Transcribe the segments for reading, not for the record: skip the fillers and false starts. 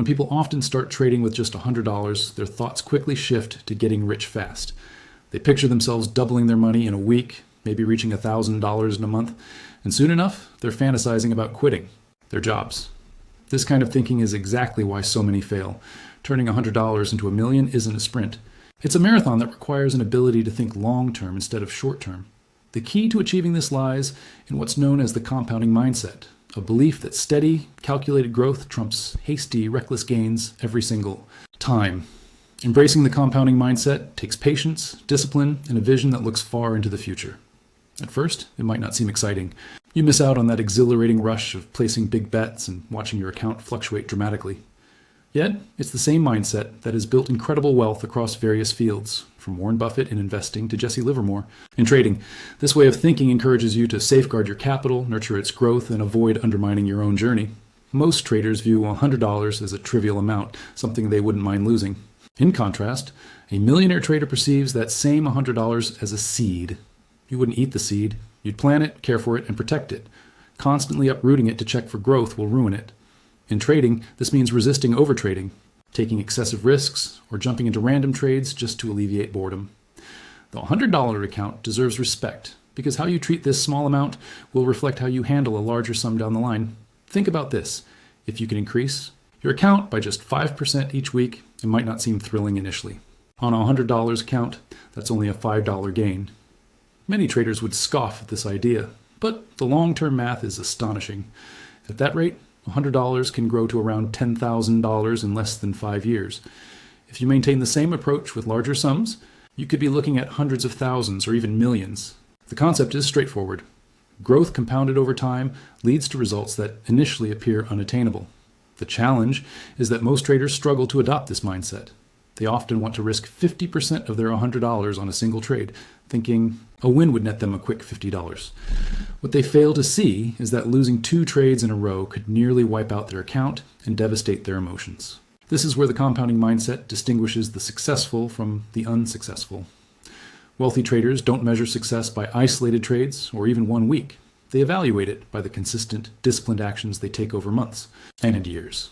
When people often start trading with just $100, their thoughts quickly shift to getting rich fast. They picture themselves doubling their money in a week, maybe reaching $1,000 in a month, and soon enough, they're fantasizing about quitting their jobs. This kind of thinking is exactly why so many fail. Turning $100 into $1 million isn't a sprint. It's a marathon that requires an ability to think long-term instead of short-term. The key to achieving this lies in what's known as the compounding mindset, a belief that steady, calculated growth trumps hasty, reckless gains every single time. Embracing the compounding mindset takes patience, discipline, and a vision that looks far into the future. At first, it might not seem exciting. You miss out on that exhilarating rush of placing big bets and watching your account fluctuate dramatically. Yet, it's the same mindset that has built incredible wealth across various fields, from Warren Buffett in investing to Jesse Livermore in trading. This way of thinking encourages you to safeguard your capital, nurture its growth, and avoid undermining your own journey. Most traders view $100 as a trivial amount, something they wouldn't mind losing. In contrast, a millionaire trader perceives that same $100 as a seed. You wouldn't eat the seed. You'd plant it, care for it, and protect it. Constantly uprooting it to check for growth will ruin it. In trading, this means resisting overtrading, taking excessive risks, or jumping into random trades just to alleviate boredom. The $100 account deserves respect, because how you treat this small amount will reflect how you handle a larger sum down the line. Think about this. If you can increase your account by just 5% each week, it might not seem thrilling initially. On a $100 account, that's only a $5 gain. Many traders would scoff at this idea, but the long-term math is astonishing. At that rate, $100 can grow to around $10,000 in less than 5 years. If you maintain the same approach with larger sums, you could be looking at hundreds of thousands or even millions. The concept is straightforward. Growth compounded over time leads to results that initially appear unattainable. The challenge is that most traders struggle to adopt this mindset. They often want to risk 50% of their $100 on a single trade, thinking a win would net them a quick $50. What they fail to see is that losing 2 trades in a row could nearly wipe out their account and devastate their emotions. This is where the compounding mindset distinguishes the successful from the unsuccessful. Wealthy traders don't measure success by isolated trades or even 1 week. They evaluate it by the consistent, disciplined actions they take over months and years.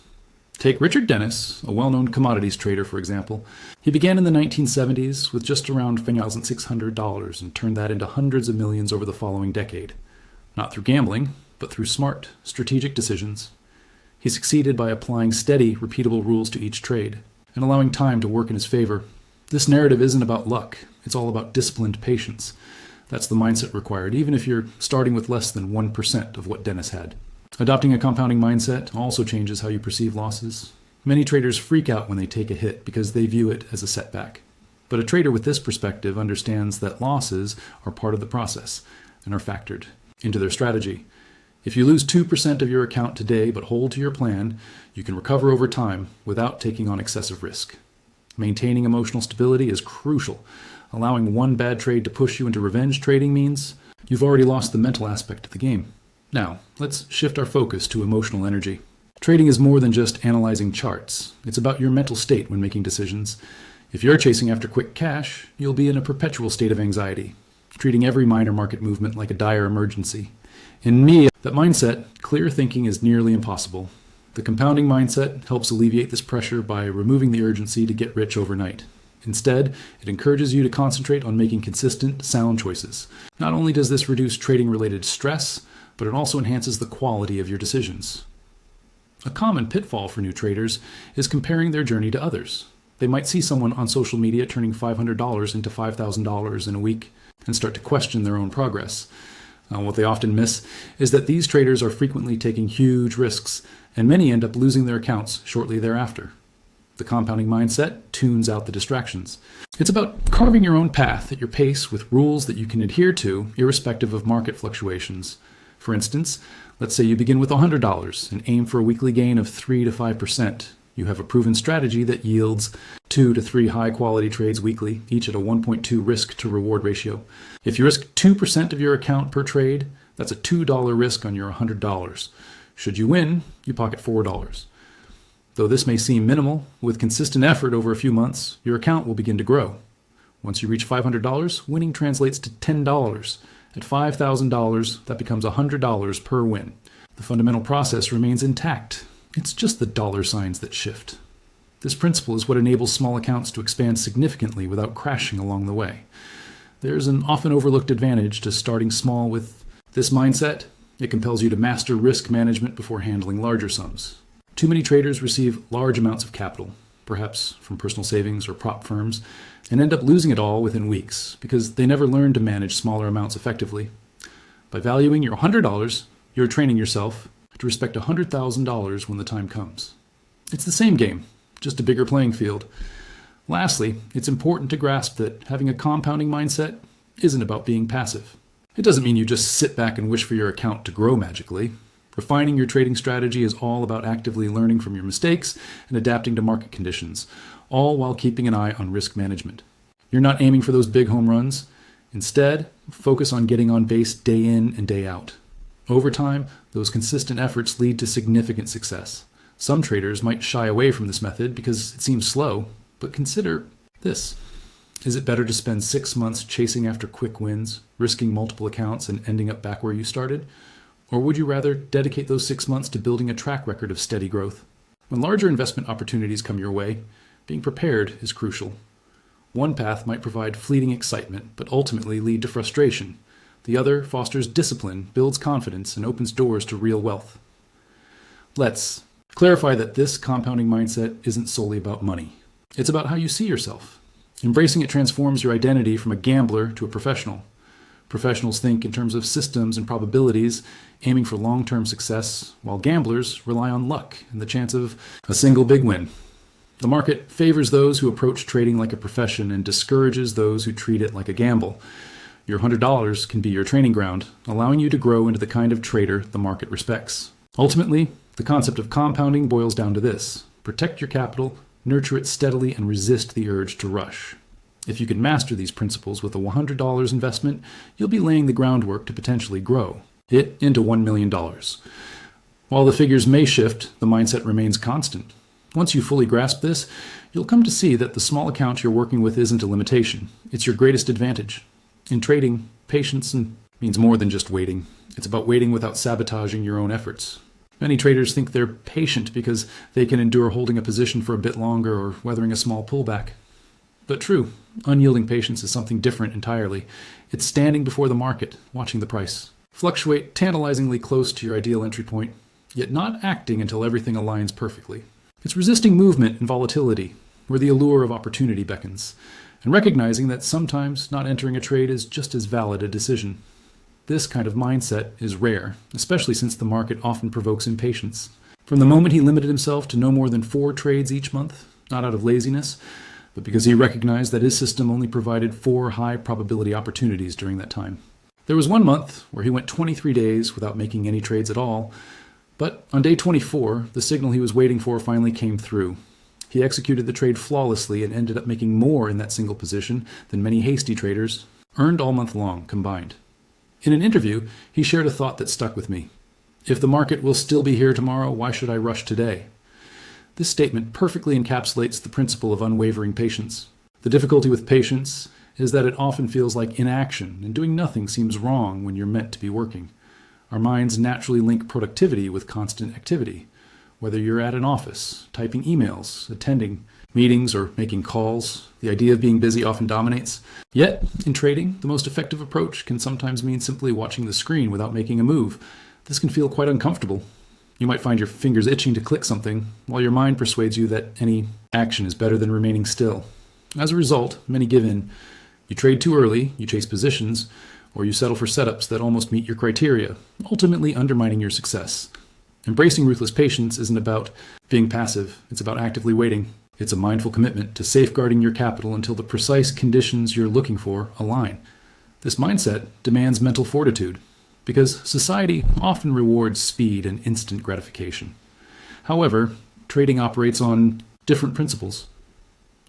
Take Richard Dennis, a well-known commodities trader, for example. He began in the 1970s with just around $1,600 and turned that into hundreds of millions over the following decade. Not through gambling, but through smart, strategic decisions. He succeeded by applying steady, repeatable rules to each trade and allowing time to work in his favor. This narrative isn't about luck. It's all about disciplined patience. That's the mindset required, even if you're starting with less than 1% of what Dennis had. Adopting a compounding mindset also changes how you perceive losses. Many traders freak out when they take a hit because they view it as a setback. But a trader with this perspective understands that losses are part of the process and are factored into their strategy. If you lose 2% of your account today but hold to your plan, you can recover over time without taking on excessive risk. Maintaining emotional stability is crucial. Allowing one bad trade to push you into revenge trading means you've already lost the mental aspect of the game. Now, let's shift our focus to emotional energy. Trading is more than just analyzing charts. It's about your mental state when making decisions. If you're chasing after quick cash, you'll be in a perpetual state of anxiety, treating every minor market movement like a dire emergency. In me, that mindset, clear thinking is nearly impossible. The compounding mindset helps alleviate this pressure by removing the urgency to get rich overnight. Instead, it encourages you to concentrate on making consistent, sound choices. Not only does this reduce trading-related stress, but it also enhances the quality of your decisions. A common pitfall for new traders is comparing their journey to others. They might see someone on social media turning $500 into $5,000 in a week and start to question their own progress. What they often miss is that these traders are frequently taking huge risks, and many end up losing their accounts shortly thereafter. The compounding mindset tunes out the distractions. It's about carving your own path at your pace with rules that you can adhere to, irrespective of market fluctuations. For instance, let's say you begin with $100 and aim for a weekly gain of 3 to 5%. You have a proven strategy that yields 2 to 3 high-quality trades weekly, each at a 1.2 risk-to-reward ratio. If you risk 2% of your account per trade, that's a $2 risk on your $100. Should you win, you pocket $4. Though this may seem minimal, with consistent effort over a few months, your account will begin to grow. Once you reach $500, winning translates to $10. At $5,000, that becomes $100 per win. The fundamental process remains intact. It's just the dollar signs that shift. This principle is what enables small accounts to expand significantly without crashing along the way. There's an often overlooked advantage to starting small with this mindset. It compels you to master risk management before handling larger sums. Too many traders receive large amounts of capital, perhaps from personal savings or prop firms, and end up losing it all within weeks because they never learned to manage smaller amounts effectively. By valuing your $100, you're training yourself to respect $100,000 when the time comes. It's the same game, just a bigger playing field. Lastly, it's important to grasp that having a compounding mindset isn't about being passive. It doesn't mean you just sit back and wish for your account to grow magically. Refining your trading strategy is all about actively learning from your mistakes and adapting to market conditions, all while keeping an eye on risk management. You're not aiming for those big home runs. Instead, focus on getting on base day in and day out. Over time, those consistent efforts lead to significant success. Some traders might shy away from this method because it seems slow, but consider this. Is it better to spend 6 months chasing after quick wins, risking multiple accounts and ending up back where you started? Or would you rather dedicate those 6 months to building a track record of steady growth? When larger investment opportunities come your way, being prepared is crucial. One path might provide fleeting excitement, but ultimately lead to frustration. The other fosters discipline, builds confidence, and opens doors to real wealth. Let's clarify that this compounding mindset isn't solely about money. It's about how you see yourself. Embracing it transforms your identity from a gambler to a professional. Professionals think in terms of systems and probabilities, aiming for long-term success, while gamblers rely on luck and the chance of a single big win. The market favors those who approach trading like a profession and discourages those who treat it like a gamble. Your $100 can be your training ground, allowing you to grow into the kind of trader the market respects. Ultimately, the concept of compounding boils down to this: protect your capital, nurture it steadily, and resist the urge to rush. If you can master these principles with a $100 investment, you'll be laying the groundwork to potentially grow it into $1 million. While the figures may shift, the mindset remains constant. Once you fully grasp this, you'll come to see that the small account you're working with isn't a limitation. It's your greatest advantage. In trading, patience means more than just waiting. It's about waiting without sabotaging your own efforts. Many traders think they're patient because they can endure holding a position for a bit longer or weathering a small pullback. But true, unyielding patience is something different entirely. It's standing before the market, watching the price fluctuate tantalizingly close to your ideal entry point, yet not acting until everything aligns perfectly. It's resisting movement and volatility, where the allure of opportunity beckons, and recognizing that sometimes not entering a trade is just as valid a decision. This kind of mindset is rare, especially since the market often provokes impatience. From the moment he limited himself to no more than 4 trades each month, not out of laziness, but because he recognized that his system only provided 4 high-probability opportunities during that time. There was one month where he went 23 days without making any trades at all, but on day 24, the signal he was waiting for finally came through. He executed the trade flawlessly and ended up making more in that single position than many hasty traders earned all month long combined. In an interview, he shared a thought that stuck with me. If the market will still be here tomorrow, why should I rush today? This statement perfectly encapsulates the principle of unwavering patience. The difficulty with patience is that it often feels like inaction, and doing nothing seems wrong when you're meant to be working. Our minds naturally link productivity with constant activity. Whether you're at an office, typing emails, attending meetings, or making calls, the idea of being busy often dominates. Yet, in trading, the most effective approach can sometimes mean simply watching the screen without making a move. This can feel quite uncomfortable. You might find your fingers itching to click something, while your mind persuades you that any action is better than remaining still. As a result, many give in. You trade too early, you chase positions, or you settle for setups that almost meet your criteria, ultimately undermining your success. Embracing ruthless patience isn't about being passive, it's about actively waiting. It's a mindful commitment to safeguarding your capital until the precise conditions you're looking for align. This mindset demands mental fortitude, because society often rewards speed and instant gratification. However, trading operates on different principles.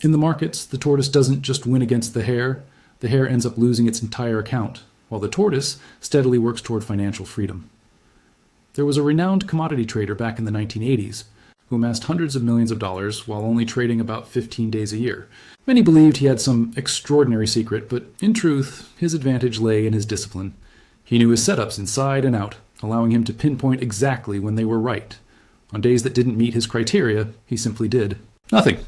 In the markets, the tortoise doesn't just win against the hare ends up losing its entire account, while the tortoise steadily works toward financial freedom. There was a renowned commodity trader back in the 1980s who amassed hundreds of millions of dollars while only trading about 15 days a year. Many believed he had some extraordinary secret, but in truth, his advantage lay in his discipline. He knew his setups inside and out, allowing him to pinpoint exactly when they were right. On days that didn't meet his criteria, he simply did nothing.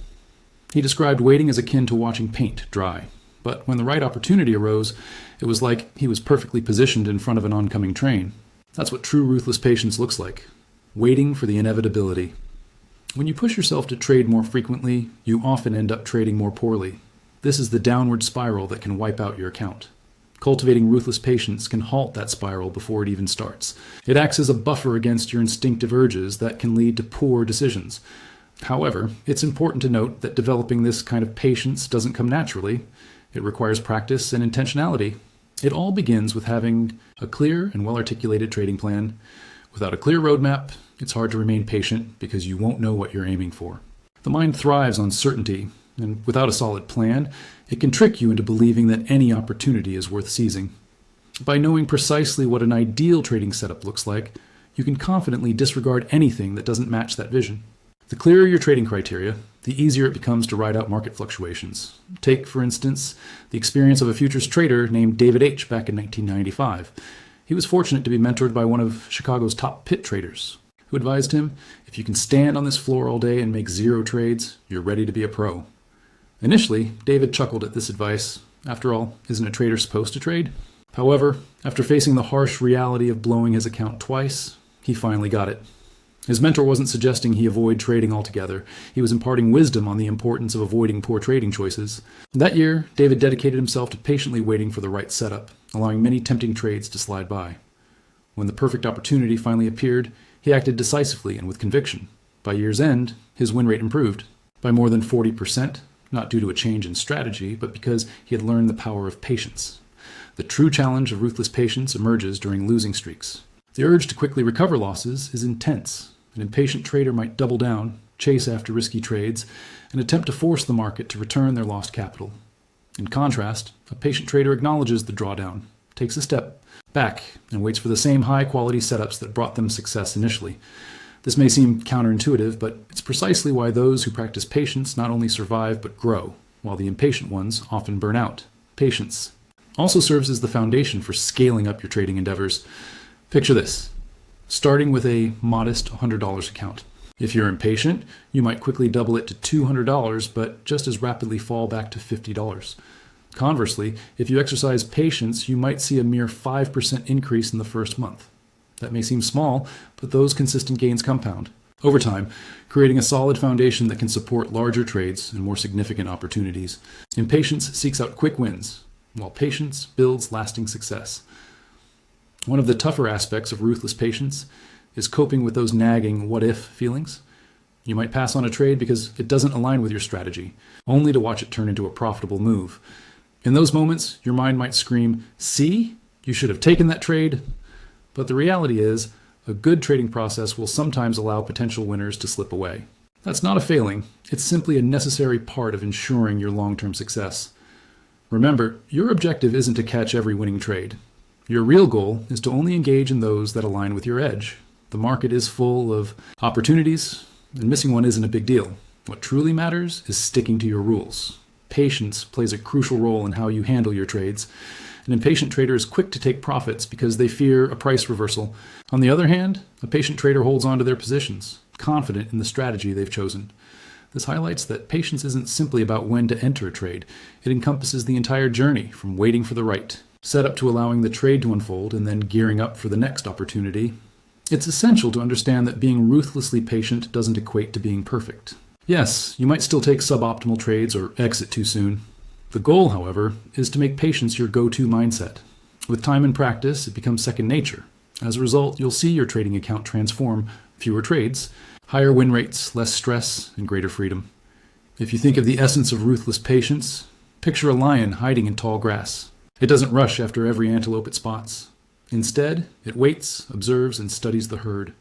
He described waiting as akin to watching paint dry. But when the right opportunity arose, it was like he was perfectly positioned in front of an oncoming train. That's what true ruthless patience looks like. Waiting for the inevitability. When you push yourself to trade more frequently, you often end up trading more poorly. This is the downward spiral that can wipe out your account. Cultivating ruthless patience can halt that spiral before it even starts. It acts as a buffer against your instinctive urges that can lead to poor decisions. However, it's important to note that developing this kind of patience doesn't come naturally. It requires practice and intentionality. It all begins with having a clear and well-articulated trading plan. Without a clear roadmap, it's hard to remain patient because you won't know what you're aiming for. The mind thrives on certainty, and without a solid plan, it can trick you into believing that any opportunity is worth seizing. By knowing precisely what an ideal trading setup looks like, you can confidently disregard anything that doesn't match that vision. The clearer your trading criteria, the easier it becomes to ride out market fluctuations. Take, for instance, the experience of a futures trader named David H. back in 1995. He was fortunate to be mentored by one of Chicago's top pit traders, who advised him, if you can stand on this floor all day and make 0 trades, you're ready to be a pro. Initially, David chuckled at this advice. After all, isn't a trader supposed to trade? However, after facing the harsh reality of blowing his account twice, he finally got it. His mentor wasn't suggesting he avoid trading altogether. He was imparting wisdom on the importance of avoiding poor trading choices. That year, David dedicated himself to patiently waiting for the right setup, allowing many tempting trades to slide by. When the perfect opportunity finally appeared, he acted decisively and with conviction. By year's end, his win rate improved by more than 40%, not due to a change in strategy, but because he had learned the power of patience. The true challenge of ruthless patience emerges during losing streaks. The urge to quickly recover losses is intense. An impatient trader might double down, chase after risky trades, and attempt to force the market to return their lost capital. In contrast, a patient trader acknowledges the drawdown, takes a step back, and waits for the same high-quality setups that brought them success initially. This may seem counterintuitive, but it's precisely why those who practice patience not only survive but grow, while the impatient ones often burn out. Patience also serves as the foundation for scaling up your trading endeavors. Picture this. Starting with a modest $100 account. If you're impatient, you might quickly double it to $200, but just as rapidly fall back to $50. Conversely, if you exercise patience, you might see a mere 5% increase in the first month. That may seem small, but those consistent gains compound. Over time, creating a solid foundation that can support larger trades and more significant opportunities. Impatience seeks out quick wins, while patience builds lasting success. One of the tougher aspects of ruthless patience is coping with those nagging what-if feelings. You might pass on a trade because it doesn't align with your strategy, only to watch it turn into a profitable move. In those moments, your mind might scream, "See? You should have taken that trade." But the reality is, a good trading process will sometimes allow potential winners to slip away. That's not a failing. It's simply a necessary part of ensuring your long-term success. Remember, your objective isn't to catch every winning trade. Your real goal is to only engage in those that align with your edge. The market is full of opportunities, and missing one isn't a big deal. What truly matters is sticking to your rules. Patience plays a crucial role in how you handle your trades. An impatient trader is quick to take profits because they fear a price reversal. On the other hand, a patient trader holds on to their positions, confident in the strategy they've chosen. This highlights that patience isn't simply about when to enter a trade. It encompasses the entire journey, from waiting for the right setup to allowing the trade to unfold and then gearing up for the next opportunity. It's essential to understand that being ruthlessly patient doesn't equate to being perfect. Yes, you might still take suboptimal trades or exit too soon. The goal, however, is to make patience your go-to mindset. With time and practice, it becomes second nature. As a result, you'll see your trading account transform: fewer trades, higher win rates, less stress, and greater freedom. If you think of the essence of ruthless patience, picture a lion hiding in tall grass. It doesn't rush after every antelope it spots. Instead, it waits, observes, and studies the herd.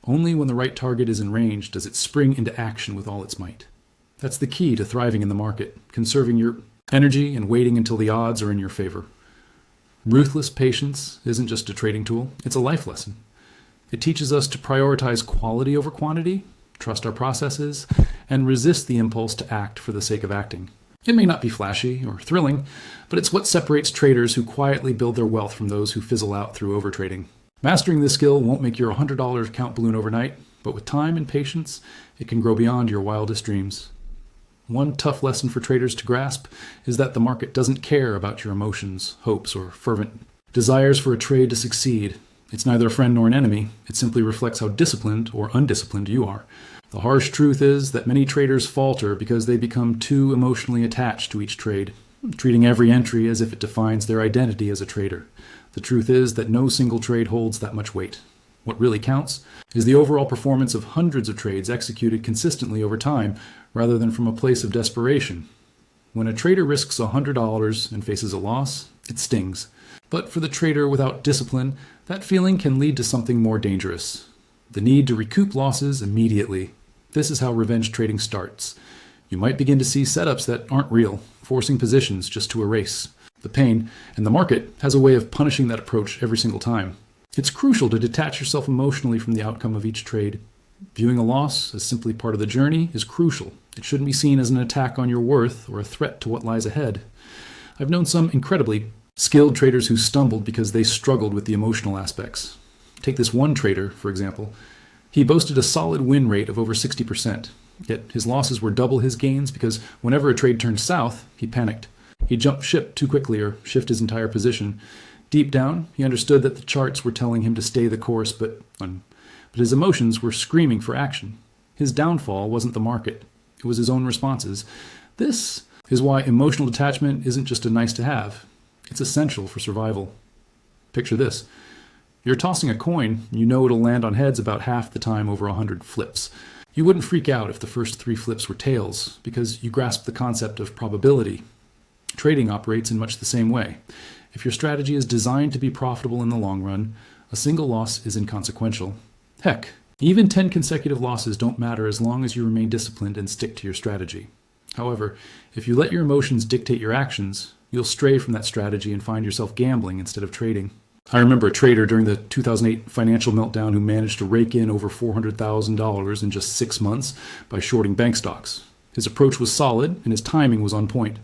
Only when the right target is in range does it spring into action with all its might. That's the key to thriving in the market, conserving your energy and waiting until the odds are in your favor. Ruthless patience isn't just a trading tool, it's a life lesson. It teaches us to prioritize quality over quantity, trust our processes, and resist the impulse to act for the sake of acting. It may not be flashy or thrilling, but it's what separates traders who quietly build their wealth from those who fizzle out through overtrading. Mastering this skill won't make your $100 account balloon overnight, but with time and patience, it can grow beyond your wildest dreams. One tough lesson for traders to grasp is that the market doesn't care about your emotions, hopes, or fervent desires for a trade to succeed. It's neither a friend nor an enemy. It simply reflects how disciplined or undisciplined you are. The harsh truth is that many traders falter because they become too emotionally attached to each trade, treating every entry as if it defines their identity as a trader. The truth is that no single trade holds that much weight. What really counts is the overall performance of hundreds of trades executed consistently over time, rather than from a place of desperation. When a trader risks $100 and faces a loss, it stings. But for the trader without discipline, that feeling can lead to something more dangerous: the need to recoup losses immediately. This is how revenge trading starts. You might begin to see setups that aren't real, forcing positions just to erase the pain, and the market has a way of punishing that approach every single time. It's crucial to detach yourself emotionally from the outcome of each trade. Viewing a loss as simply part of the journey is crucial. It shouldn't be seen as an attack on your worth or a threat to what lies ahead. I've known some incredibly skilled traders who stumbled because they struggled with the emotional aspects. Take this one trader, for example. He boasted a solid win rate of over 60%, yet his losses were double his gains because whenever a trade turned south, he panicked. He jumped ship too quickly or shifted his entire position. Deep down, he understood that the charts were telling him to stay the course, but his emotions were screaming for action. His downfall wasn't the market. It was his own responses. This is why emotional detachment isn't just a nice to have. It's essential for survival. Picture this. You're tossing a coin, you know it'll land on heads about half the time over 100 flips. You wouldn't freak out if the first 3 flips were tails, because you grasp the concept of probability. Trading operates in much the same way. If your strategy is designed to be profitable in the long run, a single loss is inconsequential. Heck, even 10 consecutive losses don't matter as long as you remain disciplined and stick to your strategy. However, if you let your emotions dictate your actions, you'll stray from that strategy and find yourself gambling instead of trading. I remember a trader during the 2008 financial meltdown who managed to rake in over $400,000 in just 6 months by shorting bank stocks. His approach was solid and his timing was on point.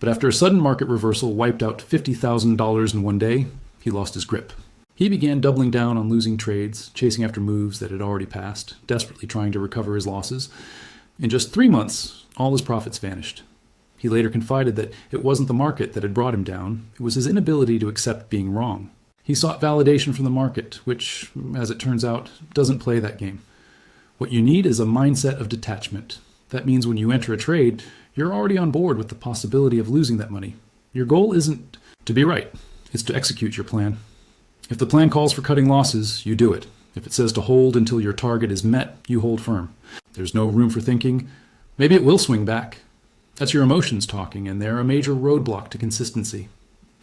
But after a sudden market reversal wiped out $50,000 in one day, he lost his grip. He began doubling down on losing trades, chasing after moves that had already passed, desperately trying to recover his losses. In just 3 months, all his profits vanished. He later confided that it wasn't the market that had brought him down, it was his inability to accept being wrong. He sought validation from the market, which, as it turns out, doesn't play that game. What you need is a mindset of detachment. That means when you enter a trade, you're already on board with the possibility of losing that money. Your goal isn't to be right, it's to execute your plan. If the plan calls for cutting losses, you do it. If it says to hold until your target is met, you hold firm. There's no room for thinking, maybe it will swing back. That's your emotions talking, and they're a major roadblock to consistency.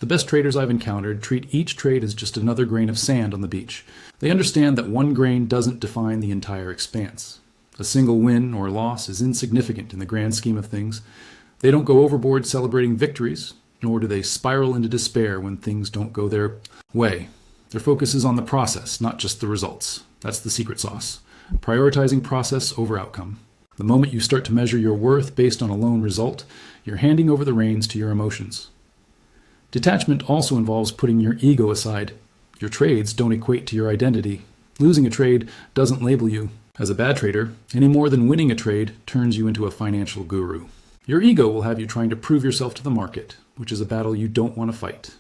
The best traders I've encountered treat each trade as just another grain of sand on the beach. They understand that one grain doesn't define the entire expanse. A single win or loss is insignificant in the grand scheme of things. They don't go overboard celebrating victories, nor do they spiral into despair when things don't go their way. Their focus is on the process, not just the results. That's the secret sauce. Prioritizing process over outcome. The moment you start to measure your worth based on a lone result, you're handing over the reins to your emotions. Detachment also involves putting your ego aside. Your trades don't equate to your identity. Losing a trade doesn't label you as a bad trader any more than winning a trade turns you into a financial guru. Your ego will have you trying to prove yourself to the market, which is a battle you don't want to fight.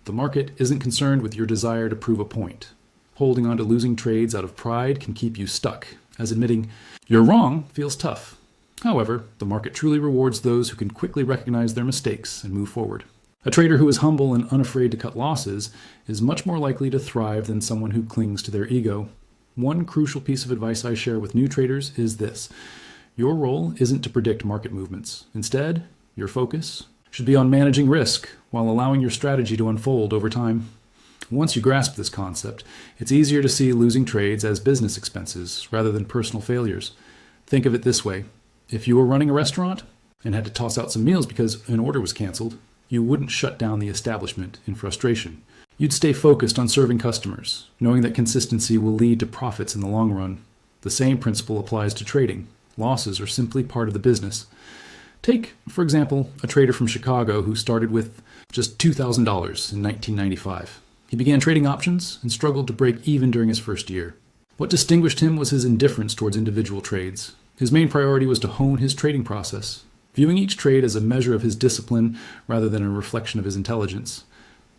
The market isn't concerned with your desire to prove a point. Holding on to losing trades out of pride can keep you stuck, as admitting you're wrong feels tough. However, the market truly rewards those who can quickly recognize their mistakes and move forward. A trader who is humble and unafraid to cut losses is much more likely to thrive than someone who clings to their ego. One crucial piece of advice I share with new traders is this: your role isn't to predict market movements. Instead, your focus should be on managing risk while allowing your strategy to unfold over time. Once you grasp this concept, it's easier to see losing trades as business expenses rather than personal failures. Think of it this way: if you were running a restaurant and had to toss out some meals because an order was canceled, you wouldn't shut down the establishment in frustration. You'd stay focused on serving customers, knowing that consistency will lead to profits in the long run. The same principle applies to trading. Losses are simply part of the business. Take, for example, a trader from Chicago who started with just $2,000 in 1995. He began trading options and struggled to break even during his first year. What distinguished him was his indifference towards individual trades. His main priority was to hone his trading process, viewing each trade as a measure of his discipline rather than a reflection of his intelligence.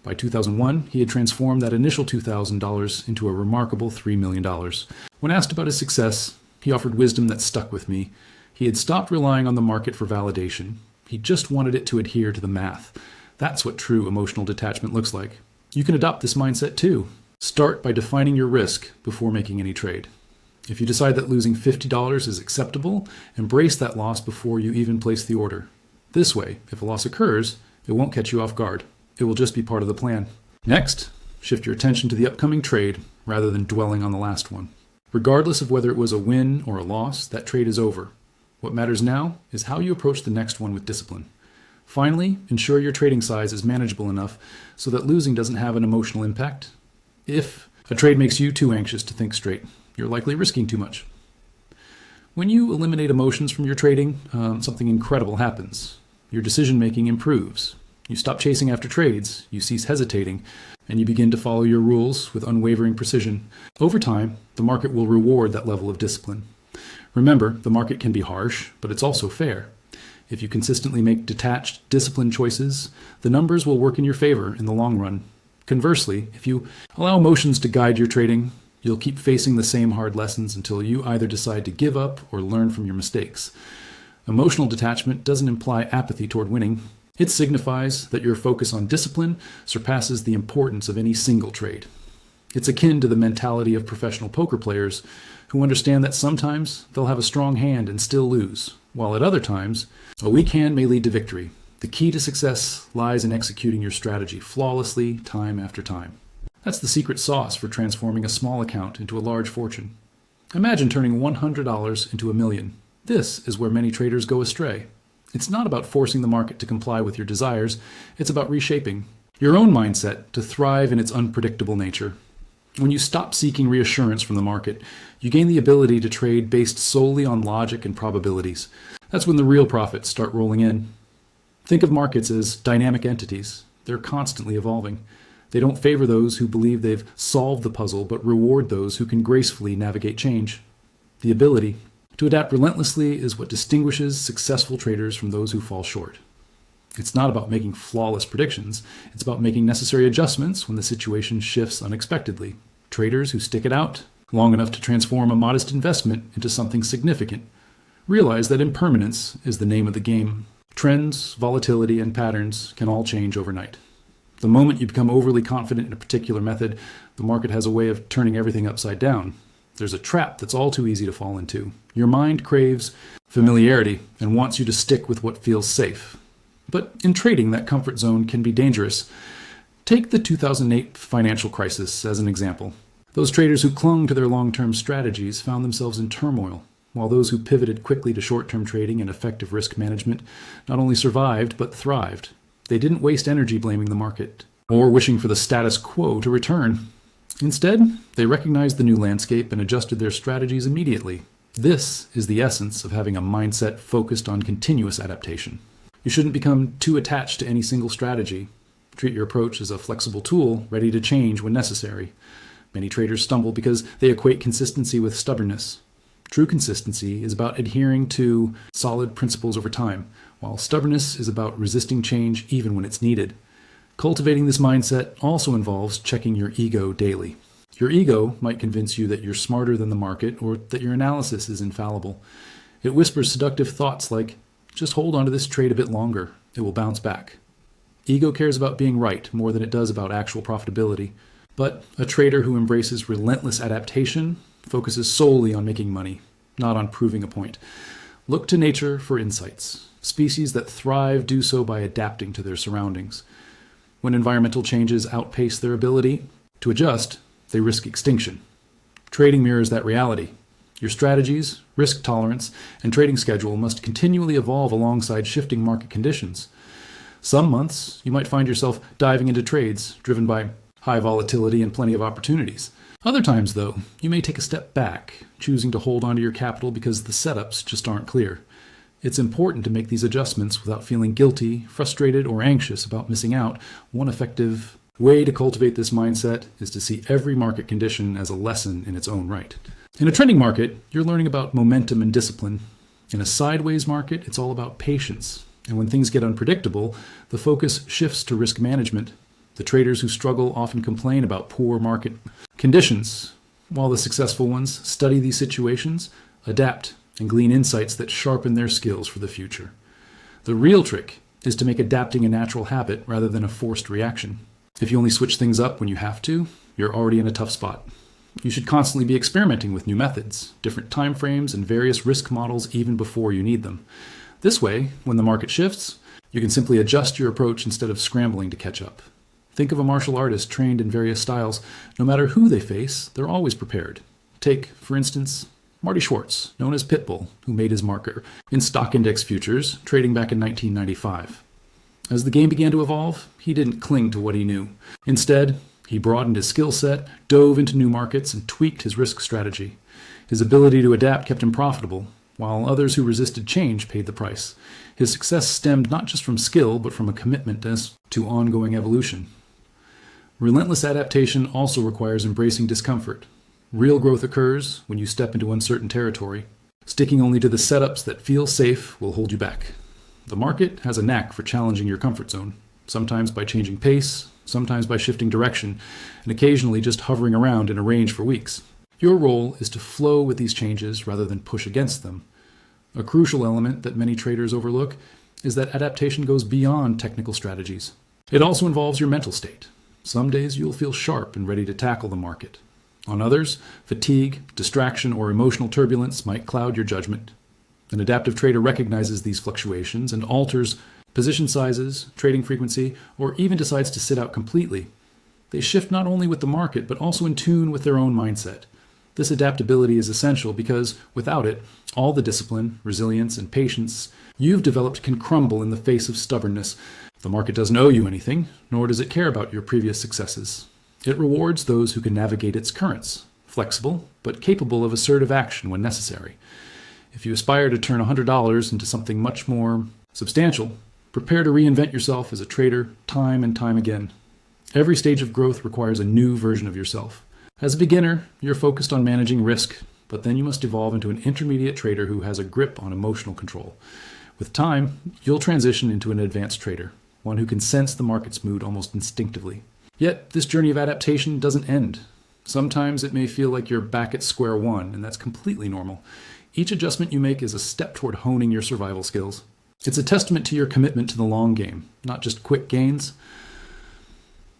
By 2001, he had transformed that initial $2,000 into a remarkable $3 million. When asked about his success, he offered wisdom that stuck with me. He had stopped relying on the market for validation. He just wanted it to adhere to the math. That's what true emotional detachment looks like. You can adopt this mindset too. Start by defining your risk before making any trade. If you decide that losing $50 is acceptable, embrace that loss before you even place the order. This way, if a loss occurs, it won't catch you off guard. It will just be part of the plan. Next, shift your attention to the upcoming trade rather than dwelling on the last one. Regardless of whether it was a win or a loss, that trade is over. What matters now is how you approach the next one with discipline. Finally, ensure your trading size is manageable enough so that losing doesn't have an emotional impact. If a trade makes you too anxious to think straight, you're likely risking too much. When you eliminate emotions from your trading, something incredible happens. Your decision-making improves. You stop chasing after trades, you cease hesitating, and you begin to follow your rules with unwavering precision. Over time, the market will reward that level of discipline. Remember, the market can be harsh, but it's also fair. If you consistently make detached, disciplined choices, the numbers will work in your favor in the long run. Conversely, if you allow emotions to guide your trading, you'll keep facing the same hard lessons until you either decide to give up or learn from your mistakes. Emotional detachment doesn't imply apathy toward winning. It signifies that your focus on discipline surpasses the importance of any single trade. It's akin to the mentality of professional poker players who understand that sometimes they'll have a strong hand and still lose, while at other times, a weak hand may lead to victory. The key to success lies in executing your strategy flawlessly time after time. That's the secret sauce for transforming a small account into a large fortune. Imagine turning $100 into $1 million. This is where many traders go astray. It's not about forcing the market to comply with your desires. It's about reshaping your own mindset to thrive in its unpredictable nature. When you stop seeking reassurance from the market, you gain the ability to trade based solely on logic and probabilities. That's when the real profits start rolling in. Think of markets as dynamic entities. They're constantly evolving. They don't favor those who believe they've solved the puzzle, but reward those who can gracefully navigate change. The ability to adapt relentlessly is what distinguishes successful traders from those who fall short. It's not about making flawless predictions. It's about making necessary adjustments when the situation shifts unexpectedly. Traders who stick it out long enough to transform a modest investment into something significant realize that impermanence is the name of the game. Trends, volatility, and patterns can all change overnight. The moment you become overly confident in a particular method, the market has a way of turning everything upside down. There's a trap that's all too easy to fall into. Your mind craves familiarity and wants you to stick with what feels safe. But in trading, that comfort zone can be dangerous. Take the 2008 financial crisis as an example. Those traders who clung to their long-term strategies found themselves in turmoil, while those who pivoted quickly to short-term trading and effective risk management not only survived, but thrived. They didn't waste energy blaming the market or wishing for the status quo to return. Instead, they recognized the new landscape and adjusted their strategies immediately. This is the essence of having a mindset focused on continuous adaptation. You shouldn't become too attached to any single strategy. Treat your approach as a flexible tool ready to change when necessary. Many traders stumble because they equate consistency with stubbornness. True consistency is about adhering to solid principles over time, while stubbornness is about resisting change even when it's needed. Cultivating this mindset also involves checking your ego daily. Your ego might convince you that you're smarter than the market or that your analysis is infallible. It whispers seductive thoughts like, just hold on to this trade a bit longer, it will bounce back. Ego cares about being right more than it does about actual profitability. But a trader who embraces relentless adaptation focuses solely on making money, not on proving a point. Look to nature for insights. Species that thrive do so by adapting to their surroundings. When environmental changes outpace their ability to adjust, they risk extinction. Trading mirrors that reality. Your strategies, risk tolerance, and trading schedule must continually evolve alongside shifting market conditions. Some months, you might find yourself diving into trades driven by high volatility and plenty of opportunities. Other times, though, you may take a step back, choosing to hold onto your capital because the setups just aren't clear. It's important to make these adjustments without feeling guilty, frustrated, or anxious about missing out one effective The way to cultivate this mindset is to see every market condition as a lesson in its own right. In a trending market, you're learning about momentum and discipline. In a sideways market, it's all about patience. And when things get unpredictable, the focus shifts to risk management. The traders who struggle often complain about poor market conditions, while the successful ones study these situations, adapt, and glean insights that sharpen their skills for the future. The real trick is to make adapting a natural habit rather than a forced reaction. If you only switch things up when you have to, you're already in a tough spot. You should constantly be experimenting with new methods, different time frames, and various risk models even before you need them. This way, when the market shifts, you can simply adjust your approach instead of scrambling to catch up. Think of a martial artist trained in various styles. No matter who they face, they're always prepared. Take, for instance, Marty Schwartz, known as Pitbull, who made his marker in stock index futures, trading back in 1995. As the game began to evolve, he didn't cling to what he knew. Instead, he broadened his skill set, dove into new markets, and tweaked his risk strategy. His ability to adapt kept him profitable, while others who resisted change paid the price. His success stemmed not just from skill, but from a commitment to ongoing evolution. Relentless adaptation also requires embracing discomfort. Real growth occurs when you step into uncertain territory. Sticking only to the setups that feel safe will hold you back. The market has a knack for challenging your comfort zone, sometimes by changing pace, sometimes by shifting direction, and occasionally just hovering around in a range for weeks. Your role is to flow with these changes rather than push against them. A crucial element that many traders overlook is that adaptation goes beyond technical strategies. It also involves your mental state. Some days you'll feel sharp and ready to tackle the market. On others, fatigue, distraction, or emotional turbulence might cloud your judgment. An adaptive trader recognizes these fluctuations and alters position sizes, trading frequency, or even decides to sit out completely. They shift not only with the market, but also in tune with their own mindset. This adaptability is essential because, without it, all the discipline, resilience, and patience you've developed can crumble in the face of stubbornness. The market doesn't owe you anything, nor does it care about your previous successes. It rewards those who can navigate its currents, flexible, but capable of assertive action when necessary. If you aspire to turn $100 into something much more substantial, prepare to reinvent yourself as a trader time and time again. Every stage of growth requires a new version of yourself. As a beginner, you're focused on managing risk, but then you must evolve into an intermediate trader who has a grip on emotional control. With time, you'll transition into an advanced trader, one who can sense the market's mood almost instinctively. Yet, this journey of adaptation doesn't end. Sometimes it may feel like you're back at square one, and that's completely normal. Each adjustment you make is a step toward honing your survival skills. It's a testament to your commitment to the long game, not just quick gains.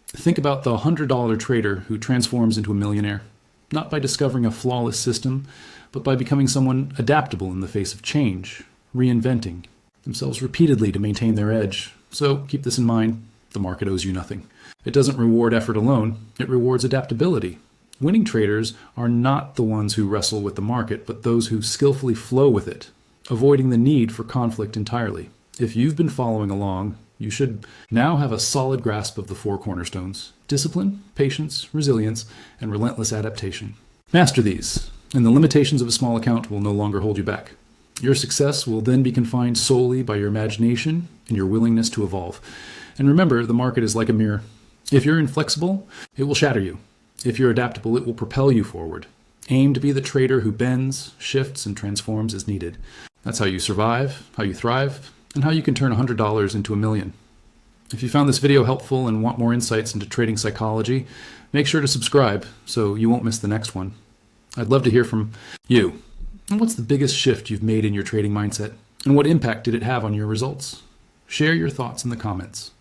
Think about the $100 trader who transforms into a millionaire, not by discovering a flawless system, but by becoming someone adaptable in the face of change, reinventing themselves repeatedly to maintain their edge. So keep this in mind, the market owes you nothing. It doesn't reward effort alone, it rewards adaptability. Winning traders are not the ones who wrestle with the market, but those who skillfully flow with it, avoiding the need for conflict entirely. If you've been following along, you should now have a solid grasp of the four cornerstones: discipline, patience, resilience, and relentless adaptation. Master these, and the limitations of a small account will no longer hold you back. Your success will then be confined solely by your imagination and your willingness to evolve. And remember, the market is like a mirror. If you're inflexible, it will shatter you. If you're adaptable, it will propel you forward. Aim to be the trader who bends, shifts, and transforms as needed. That's how you survive, how you thrive, and how you can turn $100 into $1 million. If you found this video helpful and want more insights into trading psychology, make sure to subscribe so you won't miss the next one. I'd love to hear from you. And what's the biggest shift you've made in your trading mindset? And what impact did it have on your results? Share your thoughts in the comments.